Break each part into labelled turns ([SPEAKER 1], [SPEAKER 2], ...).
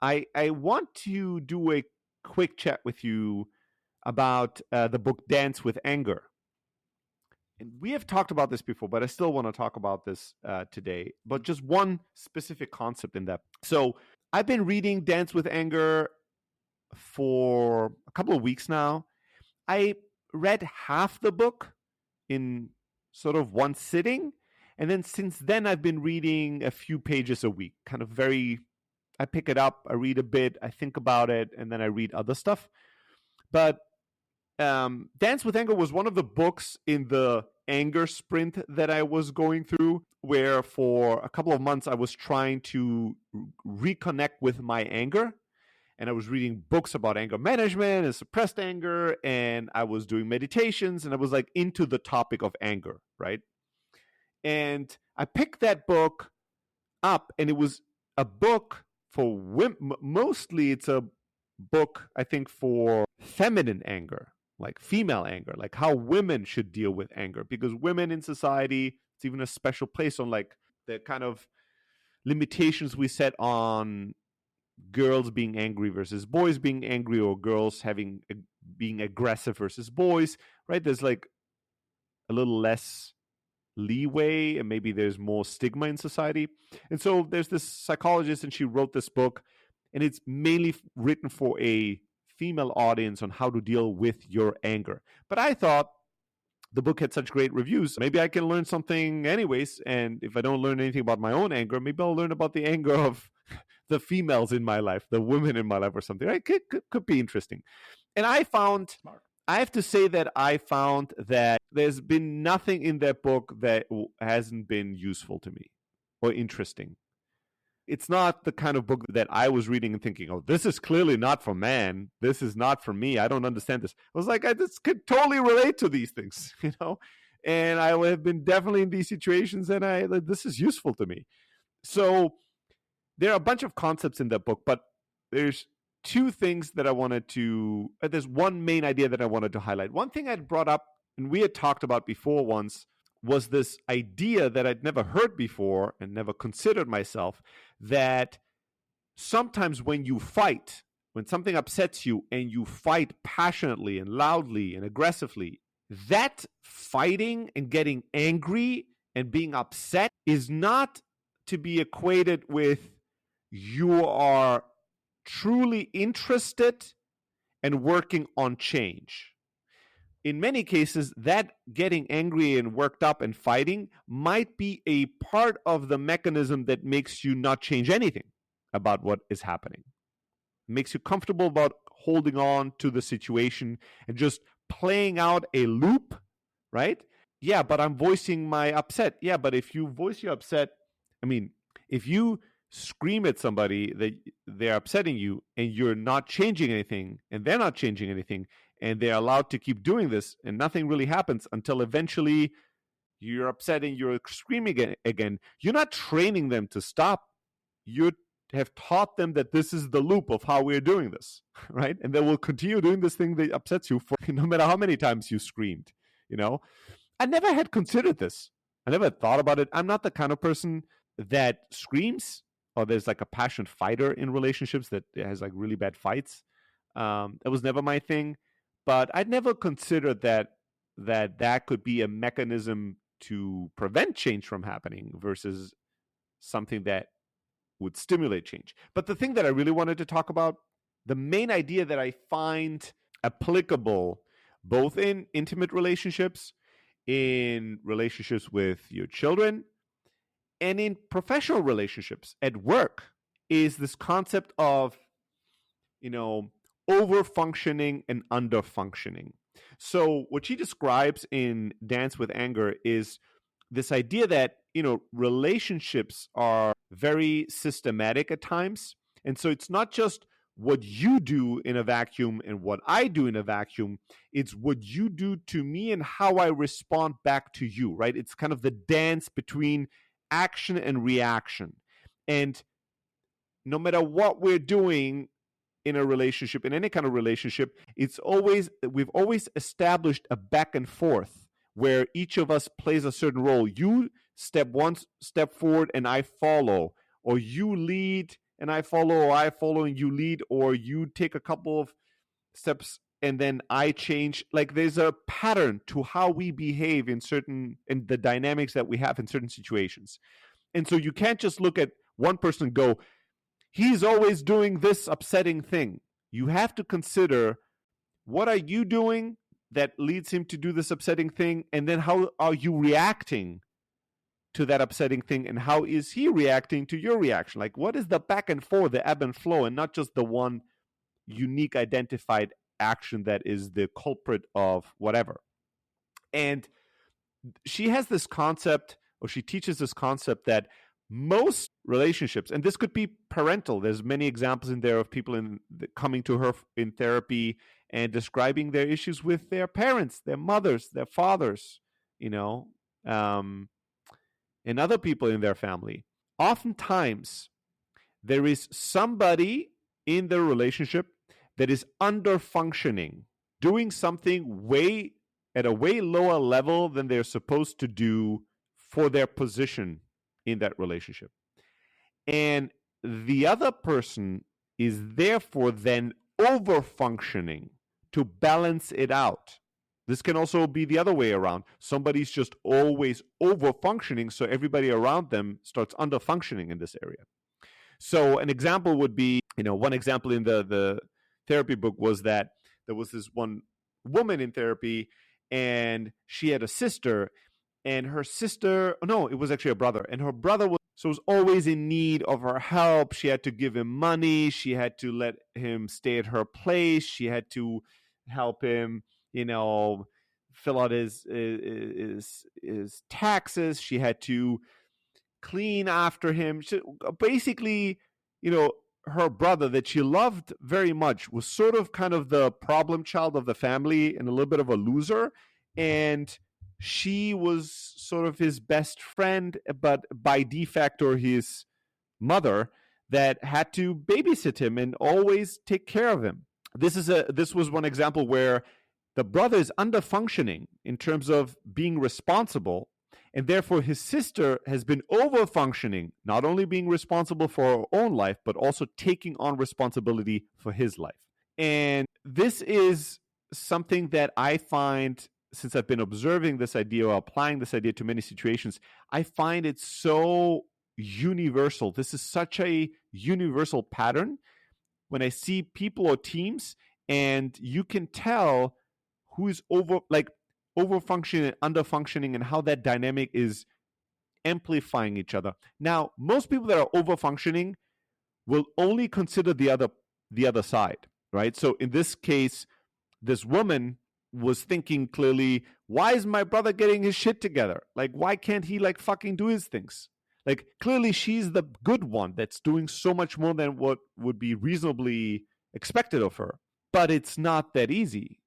[SPEAKER 1] I want to do a quick chat with you about the book Dance with Anger. And we have talked about this before, but I still want to talk about this today. But just one specific concept in that. So I've been reading Dance with Anger for a couple of weeks now. I read half the book in sort of one sitting. And then since then, I've been reading a few pages a week, kind of I pick it up, I read a bit, I think about it, and then I read other stuff. But Dance with Anger was one of the books in the anger sprint that I was going through, where for a couple of months I was trying to reconnect with my anger. And I was reading books about anger management and suppressed anger, and I was doing meditations, and I was like into the topic of anger, right? And I picked that book up, and it was a book for women. Mostly it's a book, I think, for feminine anger, like female anger, like how women should deal with anger, because women in society, it's even a special place on like the kind of limitations we set on girls being angry versus boys being angry, or girls being aggressive versus boys, right? There's like a little less leeway, and maybe there's more stigma in society. And so there's this psychologist, and she wrote this book, and it's mainly written for a female audience on how to deal with your anger. But I thought the book had such great reviews, maybe I can learn something anyways. And if I don't learn anything about my own anger, maybe I'll learn about the anger of the females in my life, the women in my life, or something, right? Could be interesting. And I have to say that I found that there's been nothing in that book that hasn't been useful to me or interesting. It's not the kind of book that I was reading and thinking, oh, this is clearly not for man. This is not for me. I don't understand this. I was like, I just could totally relate to these things, you know? And I have been definitely in these situations, and this is useful to me. So there are a bunch of concepts in that book, but there's two things that I wanted to, there's one main idea that I wanted to highlight. One thing I'd brought up, and we had talked about before once, was this idea that I'd never heard before and never considered myself, that sometimes when you fight, when something upsets you and you fight passionately and loudly and aggressively, that fighting and getting angry and being upset is not to be equated with you are truly interested and working on change. In many cases, that getting angry and worked up and fighting might be a part of the mechanism that makes you not change anything about what is happening. It makes you comfortable about holding on to the situation and just playing out a loop, right? Yeah, but I'm voicing my upset. Yeah, but if you voice your upset, if you scream at somebody that they're upsetting you and you're not changing anything and they're not changing anything, and they're allowed to keep doing this, and nothing really happens until eventually you're upset and you're screaming again. You're not training them to stop. You have taught them that this is the loop of how we're doing this, right? And they will continue doing this thing that upsets you for no matter how many times you screamed, you know? I never had considered this. I never thought about it. I'm not the kind of person that screams, or there's like a passionate fighter in relationships that has like really bad fights. That was never my thing. But I'd never considered that could be a mechanism to prevent change from happening versus something that would stimulate change. But the thing that I really wanted to talk about, the main idea that I find applicable both in intimate relationships, in relationships with your children, and in professional relationships at work, is this concept of, over-functioning and under-functioning. So what she describes in Dance with Anger is this idea that, relationships are very systematic at times. And so it's not just what you do in a vacuum and what I do in a vacuum. It's what you do to me and how I respond back to you, right? It's kind of the dance between action and reaction. And no matter what we're doing in a relationship, in any kind of relationship, we've always established a back and forth where each of us plays a certain role. You step forward and I follow, or you lead and I follow, or I follow and you lead, or you take a couple of steps and then I change. Like there's a pattern to how we behave in the dynamics that we have in certain situations. And so you can't just look at one person and go, he's always doing this upsetting thing. You have to consider, what are you doing that leads him to do this upsetting thing? And then how are you reacting to that upsetting thing? And how is he reacting to your reaction? Like, what is the back and forth, the ebb and flow, and not just the one unique identified action that is the culprit of whatever. And she has this concept, or she teaches this concept, that most relationships, and this could be parental, there's many examples in there of people coming to her in therapy and describing their issues with their parents, their mothers, their fathers, and other people in their family. Oftentimes, there is somebody in the relationship that is underfunctioning, doing something at a way lower level than they're supposed to do for their position in that relationship. And the other person is therefore then overfunctioning to balance it out. This can also be the other way around. Somebody's just always overfunctioning, so everybody around them starts underfunctioning in this area. So an example would be, one example in the therapy book was that there was this one woman in therapy, and she had a sister, and her sister, no, it was actually a brother, and her brother was always in need of her help. She had to give him money. She had to let him stay at her place. She had to help him, fill out his taxes. She had to clean after him. Basically, her brother that she loved very much was sort of kind of the problem child of the family and a little bit of a loser. And she was sort of his best friend, but by de facto his mother, that had to babysit him and always take care of him. This was one example where the brother is underfunctioning in terms of being responsible, and therefore his sister has been overfunctioning, not only being responsible for her own life, but also taking on responsibility for his life. And this is something that I find, since I've been observing this idea or applying this idea to many situations, I find it so universal. This is such a universal pattern when I see people or teams, and you can tell who is overfunctioning and underfunctioning, and how that dynamic is amplifying each other. Now, most people that are overfunctioning will only consider the other side, right? So in this case, this woman was thinking clearly, why is my brother getting his shit together? Like, why can't he fucking do his things? Like, clearly she's the good one that's doing so much more than what would be reasonably expected of her. But it's not that easy,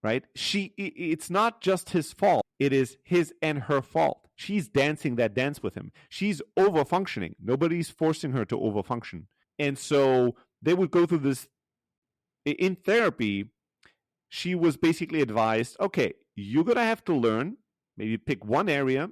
[SPEAKER 1] right? It's not just his fault. It is his and her fault. She's dancing that dance with him. She's overfunctioning. Nobody's forcing her to overfunction. And so they would go through this. In therapy, she was basically advised, okay, you're going to have to learn, maybe pick one area,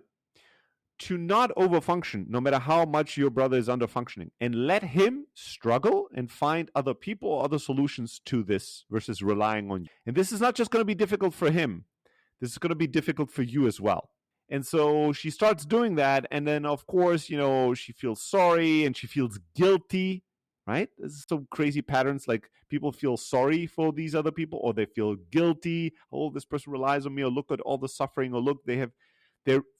[SPEAKER 1] to not overfunction, no matter how much your brother is underfunctioning, and let him struggle and find other people or other solutions to this versus relying on you. And this is not just going to be difficult for him. This is going to be difficult for you as well. And so she starts doing that. And then, of course, she feels sorry and she feels guilty, right? This is some crazy patterns. Like, people feel sorry for these other people, or they feel guilty. Oh, this person relies on me, or look at all the suffering, or look,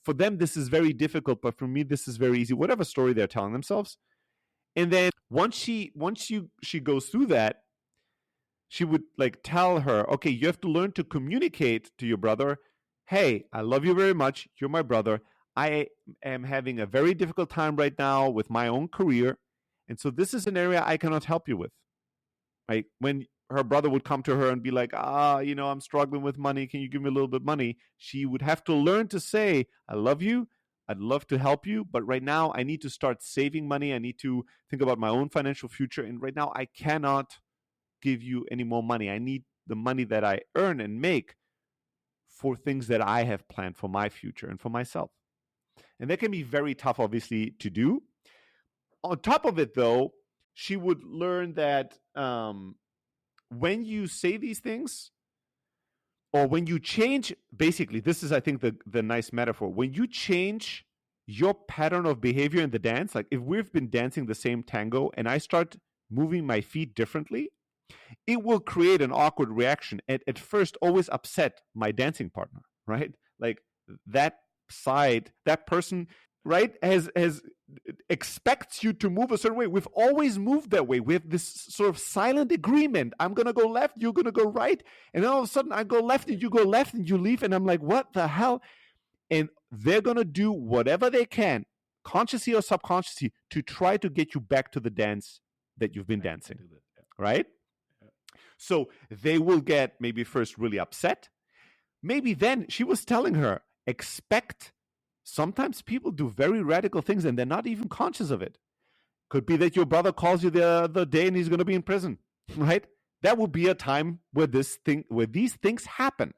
[SPEAKER 1] for them, this is very difficult, but for me, this is very easy. Whatever story they're telling themselves. And then once she goes through that, she would tell her, okay, you have to learn to communicate to your brother, hey, I love you very much. You're my brother. I am having a very difficult time right now with my own career. And so this is an area I cannot help you with. Right? When her brother would come to her and be like, I'm struggling with money. Can you give me a little bit of money? She would have to learn to say, I love you. I'd love to help you. But right now I need to start saving money. I need to think about my own financial future. And right now I cannot give you any more money. I need the money that I earn and make for things that I have planned for my future and for myself. And that can be very tough, obviously, to do. On top of it, though, she would learn that when you say these things, or when you change, basically, this is, I think, the nice metaphor. When you change your pattern of behavior in the dance, like if we've been dancing the same tango and I start moving my feet differently, it will create an awkward reaction. At first, always upset my dancing partner, right? Like that person, right, has expects you to move a certain way. We've always moved that way. We have this sort of silent agreement. I'm going to go left, you're going to go right. And then all of a sudden I go left and you go left and you leave. And I'm like, what the hell? And they're going to do whatever they can, consciously or subconsciously, to try to get you back to the dance that you've been dancing, right? So they will get maybe first really upset. Maybe then, she was telling her, expect. Sometimes people do very radical things and they're not even conscious of it. Could be that your brother calls you the other day and he's going to be in prison, right? That would be a time where these things happen.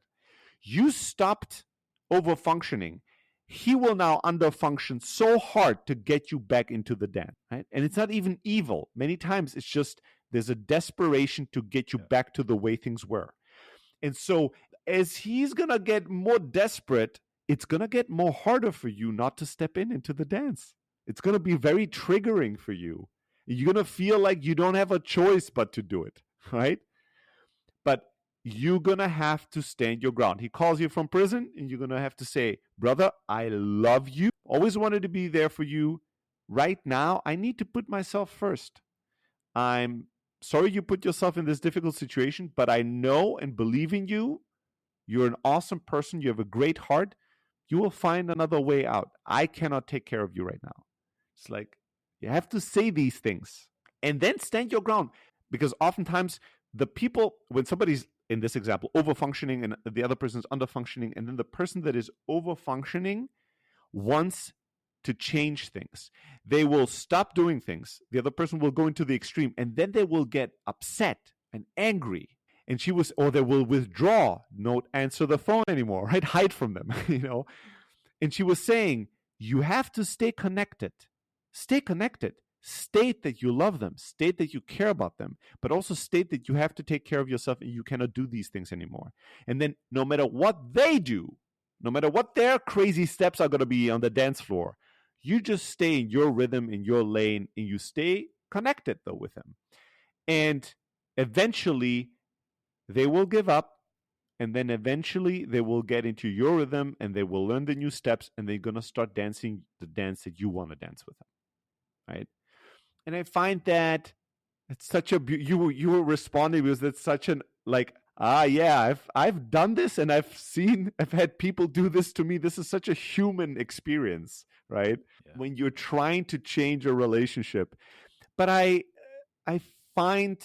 [SPEAKER 1] You stopped over-functioning. He will now underfunction so hard to get you back into the dance, right? And it's not even evil. Many times it's just there's a desperation to get you back to the way things were. And so as he's going to get more desperate, it's going to get more harder for you not to step into the dance. It's going to be very triggering for you. You're going to feel like you don't have a choice but to do it, right? But you're going to have to stand your ground. He calls you from prison, and you're going to have to say, brother, I love you. Always wanted to be there for you. Right now, I need to put myself first. I'm sorry you put yourself in this difficult situation, but I know and believe in you. You're an awesome person. You have a great heart. You will find another way out. I cannot take care of you right now. It's like you have to say these things and then stand your ground. Because oftentimes the people, when somebody's, in this example, overfunctioning and the other person's underfunctioning, and then the person that is overfunctioning wants to change things. They will stop doing things. The other person will go into the extreme, and then they will get upset and angry. And or they will withdraw, not answer the phone anymore, right? Hide from them, And she was saying, you have to stay connected. Stay connected. State that you love them. State that you care about them. But also state that you have to take care of yourself and you cannot do these things anymore. And then no matter what they do, no matter what their crazy steps are going to be on the dance floor, you just stay in your rhythm, in your lane, and you stay connected, though, with them. And eventually, they will give up, and then eventually they will get into your rhythm, and they will learn the new steps, and they're going to start dancing the dance that you want to dance with them, right? And I find that it's such a you were responding because it's such an I've done this, and I've had people do this to me. This is such a human experience, right? Yeah. When you're trying to change a relationship. But I find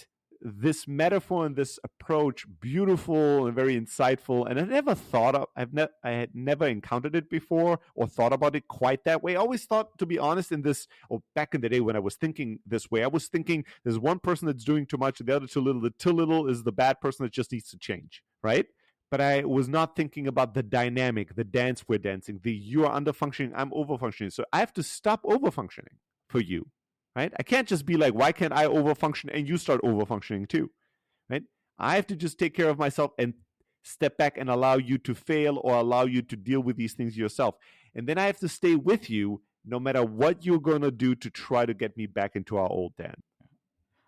[SPEAKER 1] this metaphor and this approach beautiful and very insightful, and I had never encountered it before or thought about it quite that way. I always thought, to be honest, back in the day when I was thinking this way, I was thinking there's one person that's doing too much, the other too little. The too little is the bad person that just needs to change, right? But I was not thinking about the dynamic, the dance we're dancing, you are underfunctioning, I'm overfunctioning. So I have to stop overfunctioning for you. Right? I can't just be like, why can't I overfunction and you start overfunctioning too? Right? I have to just take care of myself and step back and allow you to fail or allow you to deal with these things yourself. And then I have to stay with you no matter what you're going to do to try to get me back into our old dance.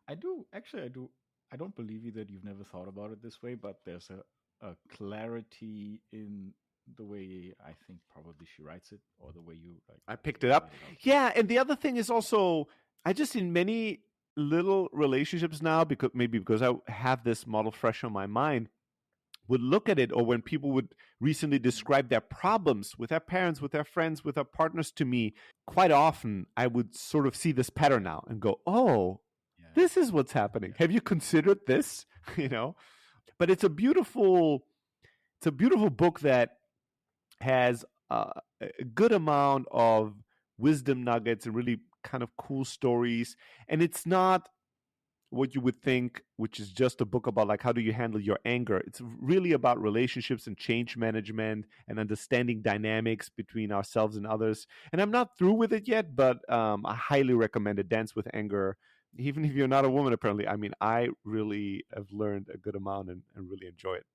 [SPEAKER 2] I do. I don't believe you that you've never thought about it this way, but there's a clarity in the way I think probably she writes it, or the way you like.
[SPEAKER 1] I picked it up. Yeah, and the other thing is also, I just, in many little relationships now, because I have this model fresh on my mind, would look at it, or when people would recently describe their problems with their parents, with their friends, with their partners to me, quite often I would sort of see this pattern now and go, oh, this is what's happening. Have you considered this? But it's a beautiful book that has a good amount of wisdom nuggets and really kind of cool stories. And it's not what you would think, which is just a book about like how do you handle your anger. It's really about relationships and change management and understanding dynamics between ourselves and others. And I'm not through with it yet, but I highly recommend it. Dance with Anger even if you're not a woman, apparently. I mean, I really have learned a good amount and really enjoy it.